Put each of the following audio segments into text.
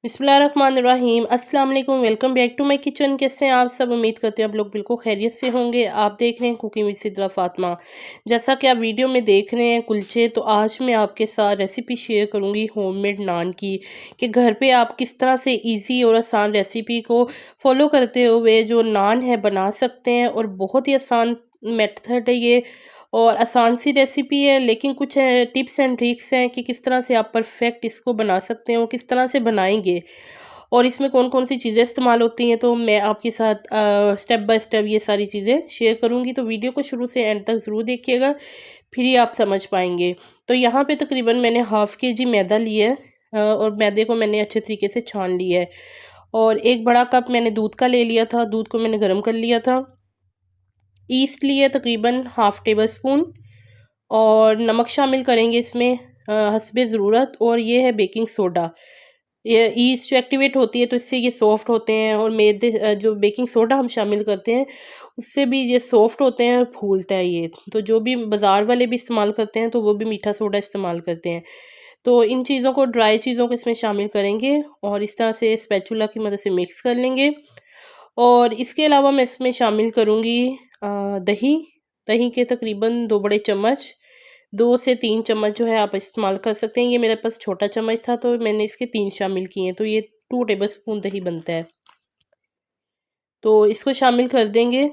बिस्मिल्लाहिर्रहमानिर्रहीम अस्सलाम वालेकुम। Welcome back to my kitchen. कैसे हैं आप सब? उम्मीद करते हैं आप लोग बिल्कुल खैरियत से होंगे। आप देख रहे हैं कुकिंग विद सिद्रा फातिमा। जैसा कि आप वीडियो में देख रहे हैं कुलचे, तो आज मैं आपके साथ रेसिपी शेयर करूंगी होममेड नान की, कि घर पे आप किस तरह से इजी और आसान रेसिपी को फॉलो करते हुए जो नान है बना सकते हैं। और बहुत ही आसान मेथड है ये, और आसान सी रेसिपी है, लेकिन कुछ टिप्स एंड ट्रिक्स हैं कि किस तरह से आप परफेक्ट इसको बना सकते हैं और किस तरह से बनाएंगे, और इसमें कौन कौन सी चीज़ें इस्तेमाल होती हैं। तो मैं आपके साथ स्टेप बाय स्टेप ये सारी चीज़ें शेयर करूंगी, तो वीडियो को शुरू से एंड तक ज़रूर देखिएगा, फिर ही आप समझ पाएंगे। तो यहाँ पे तकरीबन मैंने हाफ़ के जी मैदा लिया है, और मैदे को मैंने अच्छे तरीके से छान लिया है। और एक बड़ा कप मैंने दूध का ले लिया था, दूध को मैंने गर्म कर लिया था। ईस्ट लिए तकरीबन हाफ़ टेबल स्पून, और नमक शामिल करेंगे इसमें हस्बे ज़रूरत। और ये है बेकिंग सोडा। ये ईस्ट जो एक्टिवेट होती है तो इससे ये सॉफ्ट होते हैं, और मैदे जो बेकिंग सोडा हम शामिल करते हैं उससे भी ये सॉफ्ट होते हैं और फूलता है ये। तो जो भी बाज़ार वाले भी इस्तेमाल करते हैं तो वो भी मीठा सोडा इस्तेमाल करते हैं। तो इन चीज़ों को, ड्राई चीज़ों को इसमें शामिल करेंगे और इस तरह से स्पैचुला की मदद से मिक्स कर लेंगे। और इसके अलावा मैं इसमें शामिल करूँगी दही। दही के तकरीबन 2 बड़े चम्मच, 2 से 3 चम्मच जो है आप इस्तेमाल कर सकते हैं। ये मेरे पास छोटा चम्मच था तो मैंने इसके 3 शामिल किए हैं, तो ये 2 टेबल स्पून दही बनता है। तो इसको शामिल कर देंगे।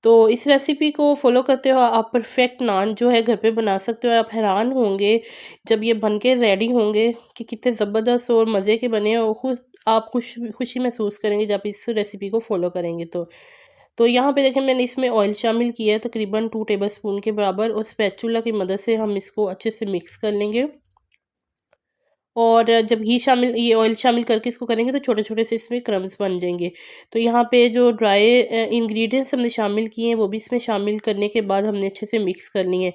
तो इस रेसिपी को फ़ॉलो करते हो आप परफेक्ट नान जो है घर पे बना सकते हो। आप हैरान होंगे जब ये बन के रेडी होंगे कि कितने ज़बरदस्त और मज़े के बने हैं, और आप खुशी महसूस करेंगे जब इस रेसिपी को फ़ॉलो करेंगे तो। तो यहाँ पे देखें मैंने इसमें ऑयल शामिल किया है तकरीबन 2 टेबल स्पून के बराबर, और स्पैचुला की मदद से हम इसको अच्छे से मिक्स कर लेंगे। और जब ये ऑयल शामिल करके इसको करेंगे तो छोटे-छोटे से इसमें क्रम्स बन जाएँगे। तो यहाँ पे जो ड्राई इंग्रीडिएंट्स हमने शामिल किए हैं वो भी इसमें शामिल करने के बाद हमने अच्छे से मिक्स करनी है।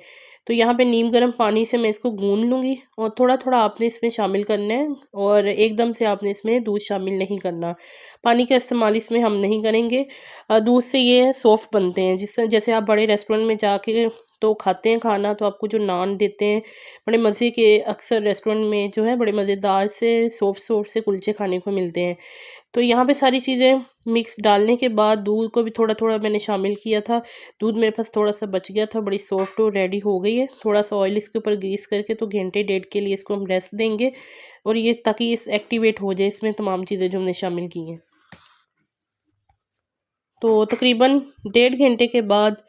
तो यहाँ पे नीम गर्म पानी से मैं इसको गूँध लूँगी, और थोड़ा-थोड़ा आपने इसमें शामिल करना है, और एकदम से आपने इसमें दूध शामिल नहीं करना। पानी का इस्तेमाल इसमें हम नहीं करेंगे। दूध से ये सॉफ्ट बनते हैं, जिससे जैसे आप बड़े रेस्टोरेंट में जाके तो खाते हैं खाना, तो आपको जो नान देते हैं बड़े मज़े के, अक्सर रेस्टोरेंट में जो है बड़े मज़ेदार से सॉफ्ट सॉफ्ट से कुलचे खाने को मिलते हैं। तो यहाँ पे सारी चीज़ें मिक्स डालने के बाद दूध को भी थोड़ा-थोड़ा मैंने शामिल किया था। दूध मेरे पास थोड़ा-सा बच गया था, बड़ी सॉफ्ट और रेडी हो गई है। थोड़ा-सा ऑयल इसके ऊपर ग्रीस करके तो घंटे डेढ़ के लिए इसको हम रेस्ट देंगे, और ये ताकि इस एक्टिवेट हो जाए इसमें तमाम चीज़ें जो हमने शामिल की हैं। तो तकरीबन डेढ़ घंटे के बाद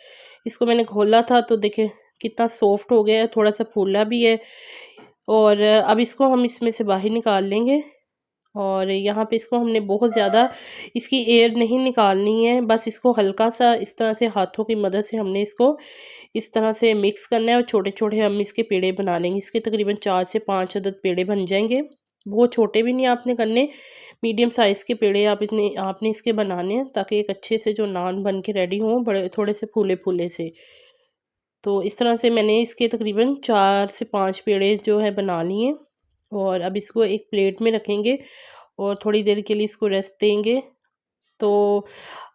इसको मैंने खोला था तो देखिए कितना सॉफ्ट हो गया है, थोड़ा-सा फूला भी है। और अब इसको हम इसमें से बाहर निकाल लेंगे। और यहाँ पे इसको हमने बहुत ज़्यादा इसकी एयर नहीं निकालनी है, बस इसको हल्का-सा इस तरह से हाथों की मदद से हमने इसको इस तरह से मिक्स करना है, और छोटे-छोटे हम इसके पेड़े बना लेंगे। इसके तकरीबन 4 से 5 अदद पेड़े बन जाएँगे। बहुत छोटे भी नहीं आपने करने, मीडियम साइज़ के पेड़े आपने इसके बनाने हैं, ताकि एक अच्छे से जो नान बन के रेडी हों, बड़े थोड़े से फूले-फूले से। तो इस तरह से मैंने इसके तकरीबन 4 से 5 पेड़े जो है बना लिए। और अब इसको एक प्लेट में रखेंगे और थोड़ी देर के लिए इसको रेस्ट देंगे। तो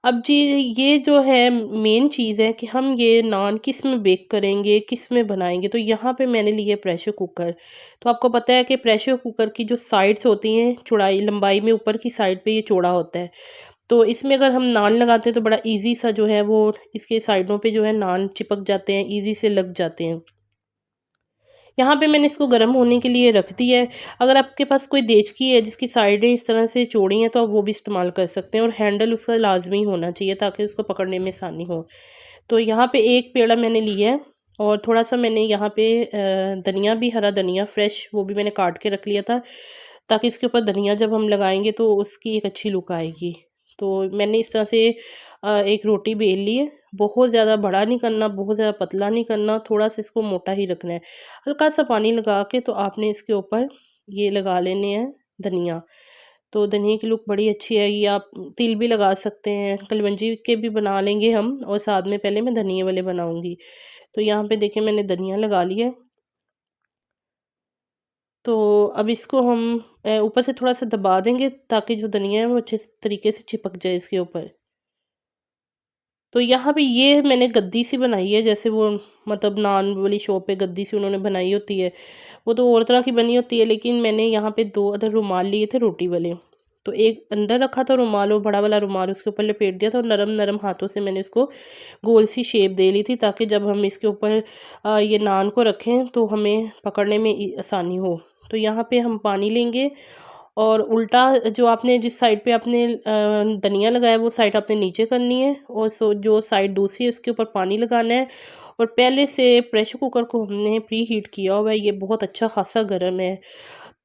अब जी, ये जो है मेन चीज़ है कि हम ये नान किस में बेक करेंगे, किस में बनाएँगे। तो यहाँ पे मैंने लिया प्रेशर कुकर। तो आपको पता है कि प्रेशर कुकर की जो साइड्स होती हैं, चौड़ाई लंबाई में ऊपर की साइड पे ये चौड़ा होता है। तो इसमें अगर हम नान लगाते हैं तो बड़ा ईज़ी सा जो है वो इसके साइडों पे जो है नान चिपक जाते हैं, ईज़ी से लग जाते हैं। यहाँ पे मैंने इसको गर्म होने के लिए रख दिया है। अगर आपके पास कोई देचकी है जिसकी साइडें इस तरह से चौड़ी हैं तो आप वो भी इस्तेमाल कर सकते हैं, और हैंडल उसका लाज़मी होना चाहिए ताकि उसको पकड़ने में आसानी हो। तो यहाँ पे एक पेड़ा मैंने लिया है, और थोड़ा-सा मैंने यहाँ पे धनिया भी, हरा धनिया फ्रेश, वो भी मैंने काट के रख लिया था, ताकि इसके ऊपर धनिया जब हम लगाएँगे तो उसकी एक अच्छी लुक आएगी। तो मैंने इस तरह से एक रोटी बेल ली है। बहुत ज़्यादा बड़ा नहीं करना, बहुत ज़्यादा पतला नहीं करना, थोड़ा-सा इसको मोटा ही रखना है। हल्का-सा पानी लगा के तो आपने इसके ऊपर ये लगा लेने हैं धनिया। तो धनिया की लुक बड़ी अच्छी आएगी। आप तिल भी लगा सकते हैं, कलवंजी के भी बना लेंगे हम, और साथ में पहले मैं धनिये वाले बनाऊँगी। तो यहाँ पे देखिए मैंने धनिया लगा लिया है। तो अब इसको हम ऊपर से थोड़ा-सा दबा देंगे ताकि जो धनिया है वो अच्छे तरीके से चिपक जाए इसके ऊपर। तो यहाँ पे ये मैंने गद्दी सी बनाई है, जैसे वो मतलब नान वाली शॉप पे गद्दी सी उन्होंने बनाई होती है। वो तो और तरह की बनी होती है, लेकिन मैंने यहाँ पे 2 अदर रुमाल लिए थे रोटी वाले। तो एक अंदर रखा था रुमाल, और बड़ा वाला रुमाल उसके ऊपर लपेट दिया था, और नरम नरम हाथों से मैंने इसको गोल सी शेप दे ली थी, ताकि जब हम इसके ऊपर ये नान को रखें तो हमें पकड़ने में आसानी हो। तो यहाँ पे हम पानी लेंगे, और उल्टा जो आपने जिस साइड पे आपने धनिया लगाया वो साइड आपने नीचे करनी है, और जो साइड दूसरी है उसके ऊपर पानी लगाना है। और पहले से प्रेशर कुकर को हमने प्री हीट किया हुआ है, ये बहुत अच्छा खासा गर्म है,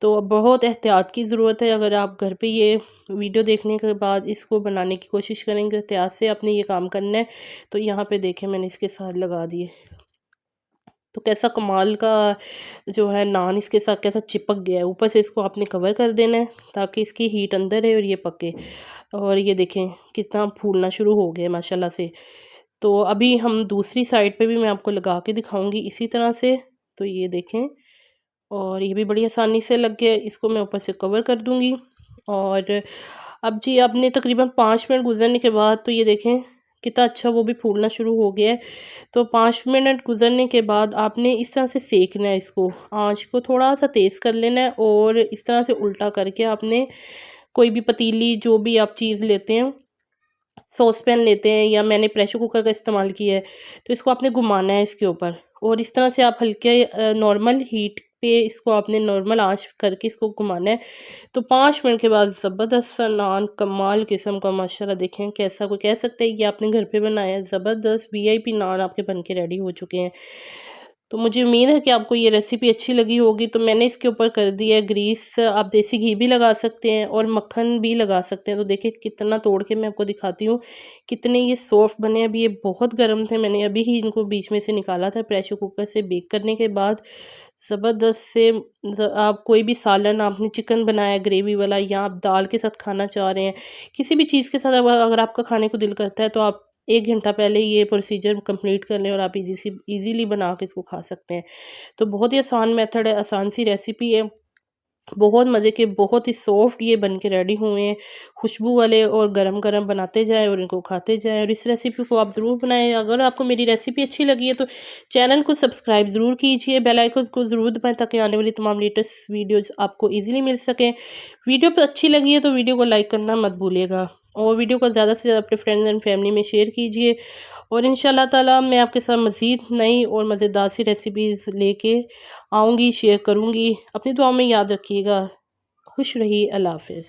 तो बहुत एहतियात की ज़रूरत है। अगर आप घर पे ये वीडियो देखने के बाद इसको बनाने की कोशिश करेंगे, एहतियात से आपने ये काम करना है। तो यहाँ पे देखें मैंने इसके साथ लगा दिए, तो कैसा कमाल का जो है नान इसके साथ कैसा चिपक गया है। ऊपर से इसको आपने कवर कर देना है ताकि इसकी हीट अंदर है और ये पके। और ये देखें कितना फूलना शुरू हो गया है माशाल्लाह से। तो अभी हम दूसरी साइड पे भी मैं आपको लगा के दिखाऊंगी इसी तरह से। तो ये देखें, और ये भी बड़ी आसानी से लग गया, इसको मैं ऊपर से कवर कर दूंगी। और अब जी आपने तकरीबन 5 मिनट गुजरने के बाद तो ये देखें कितना अच्छा वो भी फूलना शुरू हो गया है। तो 5 मिनट गुजरने के बाद आपने इस तरह से सेकना है इसको, आंच को थोड़ा सा तेज़ कर लेना है, और इस तरह से उल्टा करके आपने कोई भी पतीली जो भी आप चीज़ लेते हैं, सॉस पैन लेते हैं या मैंने प्रेशर कुकर का इस्तेमाल किया है, तो इसको आपने घुमाना है इसके ऊपर, और इस तरह से आप हल्के नॉर्मल हीट पे इसको आपने नॉर्मल आंच करके इसको घुमाना है। तो 5 मिनट के बाद ज़बरदस्त सा नान कमाल किस्म का माशाल्लाह देखें कैसा, कोई कह सकता है कि आपने घर पे बनाया है। ज़बरदस्त वीआईपी नान आपके बन के रेडी हो चुके हैं। तो मुझे उम्मीद है कि आपको ये रेसिपी अच्छी लगी होगी। तो मैंने इसके ऊपर कर दिया है ग्रीस, आप देसी घी भी लगा सकते हैं और मक्खन भी लगा सकते हैं। तो देखिए कितना तोड़ के मैं आपको दिखाती हूँ, कितने ये सॉफ्ट बने। अभी ये बहुत गर्म थे, मैंने अभी ही इनको बीच में से निकाला था प्रेशर कुकर से बेक करने के बाद। ज़बरदस्त से आप कोई भी सालन आपने चिकन बनाया ग्रेवी वाला, या आप दाल के साथ खाना चाह रहे हैं, किसी भी चीज़ के साथ अगर आपका खाने को दिल करता है, तो आप 1 घंटा पहले ये प्रोसीजर कंप्लीट कर लें और आप ईज़िली बना के इसको खा सकते हैं। तो बहुत ही आसान मेथड है, आसान सी रेसिपी है। बहुत मज़े के, बहुत ही सॉफ्ट ये बन के रेडी हुए हैं, खुशबू वाले, और गरम-गरम बनाते जाएँ और इनको खाते जाएँ। और इस रेसिपी को आप ज़रूर बनाएँ। अगर आपको मेरी रेसिपी अच्छी लगी है तो चैनल को सब्सक्राइब ज़रूर कीजिए, बेल आइकन को ज़रूर दबाएँ ताकि आने वाली तमाम लेटेस्ट वीडियोज़ आपको ईज़िली मिल सकें। वीडियो पे अच्छी लगी है तो वीडियो को लाइक करना मत भूलिएगा, और वीडियो को ज़्यादा से ज़्यादा अपने फ्रेंड्स एंड फैमिली में शेयर कीजिए। और इंशाल्लाह ताला मैं आपके साथ मज़ीद नई और मज़ेदार सी रेसिपीज़ लेके आऊँगी, शेयर करूँगी। अपनी दुआ में याद रखिएगा। खुश रहिए। अल्लाह हाफ़िज़।